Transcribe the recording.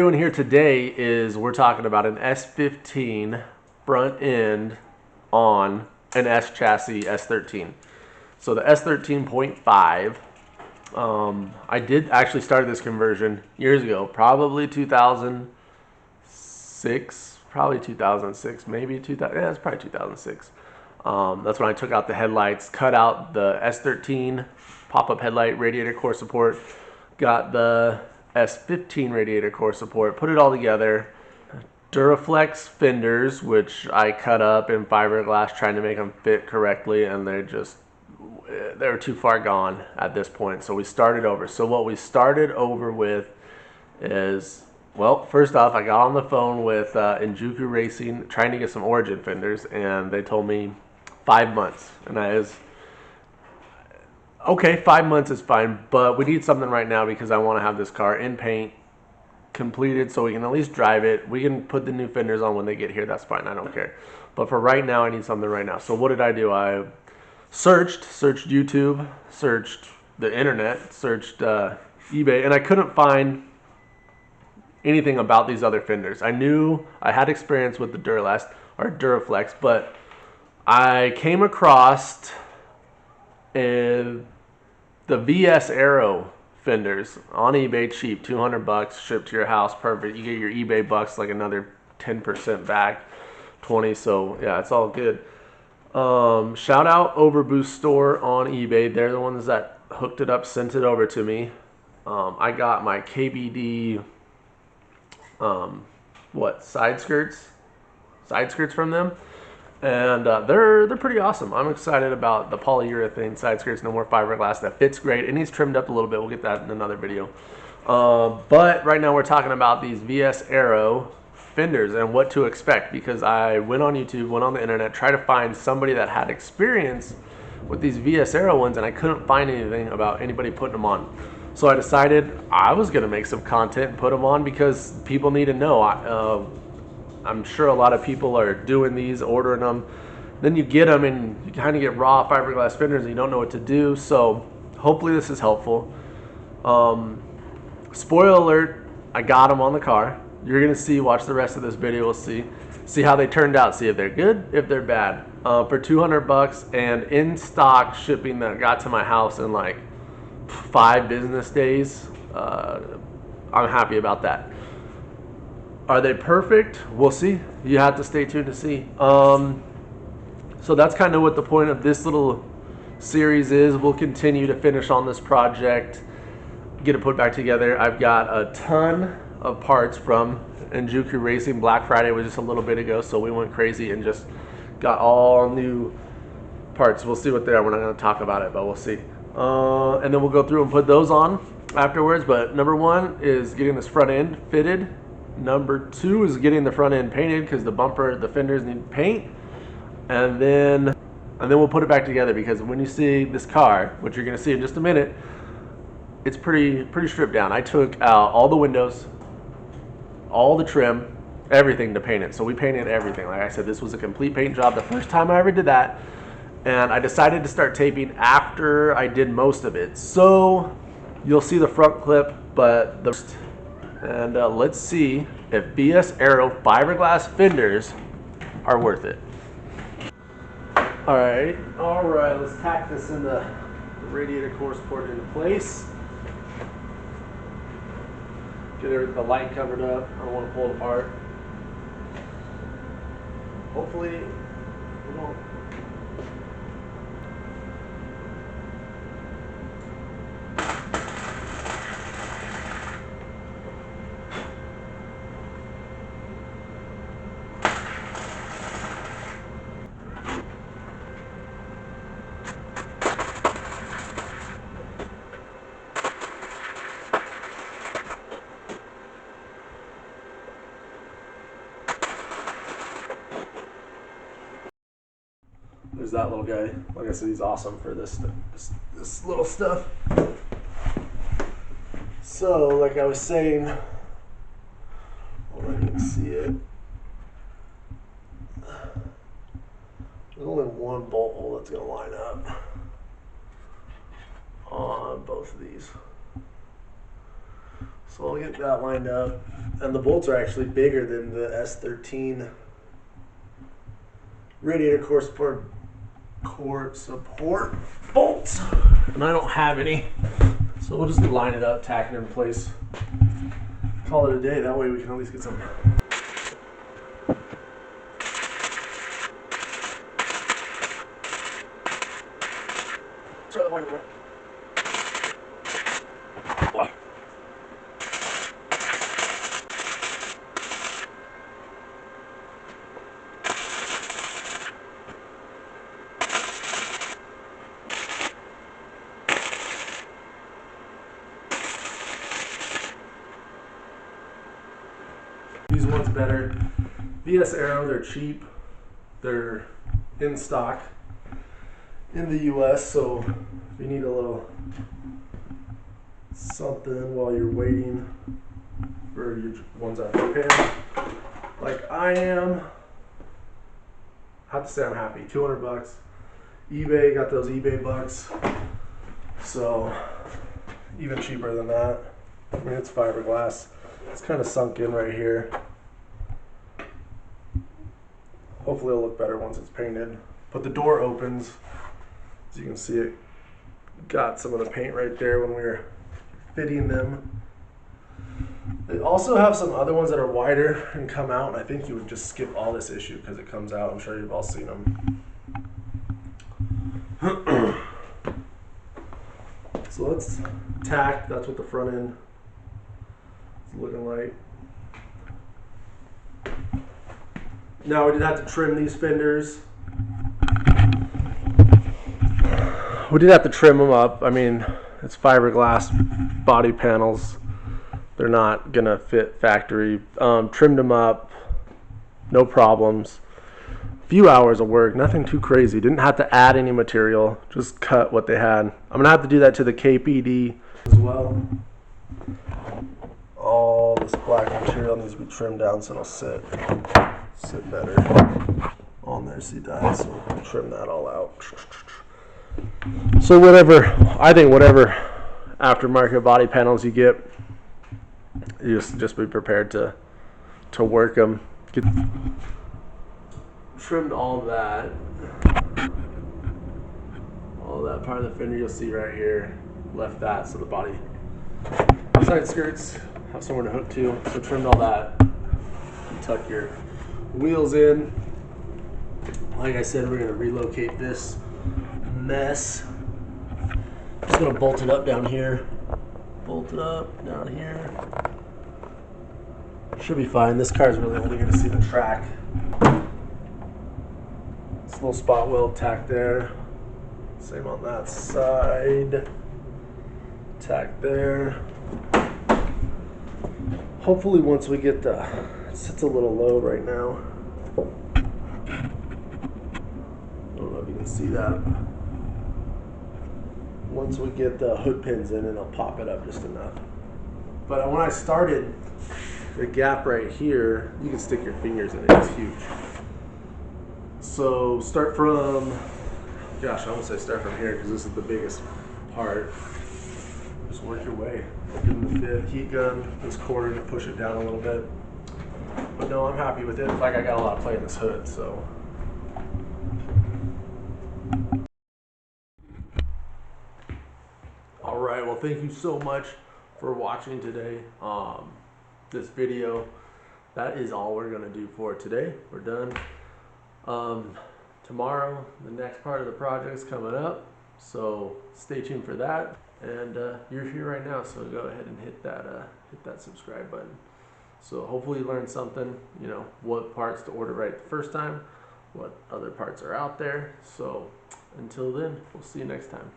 Doing here today is we're talking about an S15 front end on an S chassis S13. So the S13.5, I did actually start this conversion years ago, probably 2006, maybe 2000. Yeah, it's probably 2006. That's when I took out the headlights, cut out the S13 pop-up headlight radiator core support, got the S15 Radiator Core Support, put it all together. Duraflex fenders, which I cut up in fiberglass trying to make them fit correctly, and they were too far gone at this point, so we started over. So what we started over with is, well, first off, I got on the phone with Injuku Racing trying to get some origin fenders, and they told me 5 months, and that is okay. 5 months is fine, but we need something right now because I want to have this car in paint, completed, so we can at least drive it. We can put the new fenders on when they get here. That's fine. I don't care. But for right now, I need something right now. So what did I do? I searched YouTube, searched the internet, searched eBay, and I couldn't find anything about these other fenders. I knew I had experience with the Duraflex, but I came across the VSAero Fenders on eBay, cheap, $200, shipped to your house, perfect. You get your eBay bucks, like another 10% back, 20. So yeah, it's all good. Shout out Overboost Store on eBay. They're the ones that hooked it up, sent it over to me. I got my KBD side skirts from them. And they're pretty awesome. I'm excited about the polyurethane side skirts, no more fiberglass. That fits great. It needs trimmed up a little bit. We'll get that in another video. But right now we're talking about these VSAero fenders and what to expect, because I went on YouTube, went on the internet, tried to find somebody that had experience with these VSAero ones, and I couldn't find anything about anybody putting them on. So I decided I was going to make some content and put them on because people need to know. I'm sure a lot of people are doing these, ordering them. Then you get them and you kind of get raw fiberglass fenders and you don't know what to do. So hopefully this is helpful. Spoiler alert, I got them on the car. You're going to see, watch the rest of this video, we'll see how they turned out, see if they're good, if they're bad. For $200 and in stock shipping that got to my house in like 5 business days. I'm happy about that. Are they perfect? We'll see. You have to stay tuned to see. So that's kind of what the point of this little series is. We'll continue to finish on this project, get it put back together. I've got a ton of parts from Injuku Racing. Black Friday was just a little bit ago, so we went crazy and just got all new parts. We'll see what they are. We're not going to talk about it, but we'll see. And then we'll go through and put those on afterwards. But number 1 is getting this front end fitted. Number 2 is getting the front end painted because the fenders need paint, and then we'll put it back together, because when you see this car, which you're going to see in just a minute, it's pretty stripped down. I took out all the windows, all the trim, everything to paint it. So we painted everything. Like I said, this was a complete paint job the first time I ever did that, and I decided to start taping after I did most of it. So you'll see the front clip, but and let's see if VSAero fiberglass fenders are worth it. All right, let's tack this in the radiator core support into place. Get the light covered up. I don't want to pull it apart. Hopefully we don't. There's that little guy. Like I said, he's awesome for this little stuff. So, like I was saying, hold on, you can see it. There's only one bolt hole that's going to line up on both of these. So I'll get that lined up. And the bolts are actually bigger than the S13 Radiator Core Support bolts. And I don't have any. So we'll just line it up, tack it in place. Call it a day. That way we can at least get some. These ones better. VSAero, they're cheap. They're in stock in the US, so if you need a little something while you're waiting for your ones out Japan, like I am, I have to say I'm happy. 200 bucks. eBay, got those eBay bucks. So even cheaper than that. I mean, it's fiberglass. It's kind of sunk in right here. Hopefully it'll look better once it's painted. But the door opens. As you can see, it got some of the paint right there when we were fitting them. They also have some other ones that are wider and come out, and I think you would just skip all this issue because it comes out. I'm sure you've all seen them. So let's tack. That's what the front end is looking like. Now we did have to trim these fenders. We did have to trim them up. I mean, it's fiberglass body panels. They're not gonna fit factory. Trimmed them up, no problems. Few hours of work, nothing too crazy. Didn't have to add any material, just cut what they had. I'm gonna have to do that to the KPD as well. All this black material needs to be trimmed down so it'll sit better on there. See that? So we'll trim that all out. So I think whatever aftermarket body panels you get, you just be prepared to work them. Trimmed all that part of the fender you'll see right here. Left that so the body side skirts have somewhere to hook to. So trimmed all that. You tuck your wheels in. Like I said, we're gonna relocate this mess. Just gonna bolt it up down here. Bolt it up down here. Should be fine. This car is really only gonna see the track. This little spot weld tack there. Same on that side. Tack there. Hopefully once we get it sits a little low right now. I don't know if you can see that. Once we get the hood pins in, it'll pop it up just enough. But when I started, the gap right here, you can stick your fingers in it, it's huge. So start from, gosh, I almost say start from here because this is the biggest part. Just work your way. Give them the fit, heat gun, this corner to push it down a little bit. But no, I'm happy with it. Like I got a lot of play in this hood, so. All right, well, thank you so much for watching today. This video, that is all we're gonna do for today. We're done. Tomorrow, the next part of the project's coming up, so stay tuned for that. And you're here right now, so go ahead and hit that subscribe button. So hopefully you learned something, you know, what parts to order right the first time, what other parts are out there. So until then, we'll see you next time.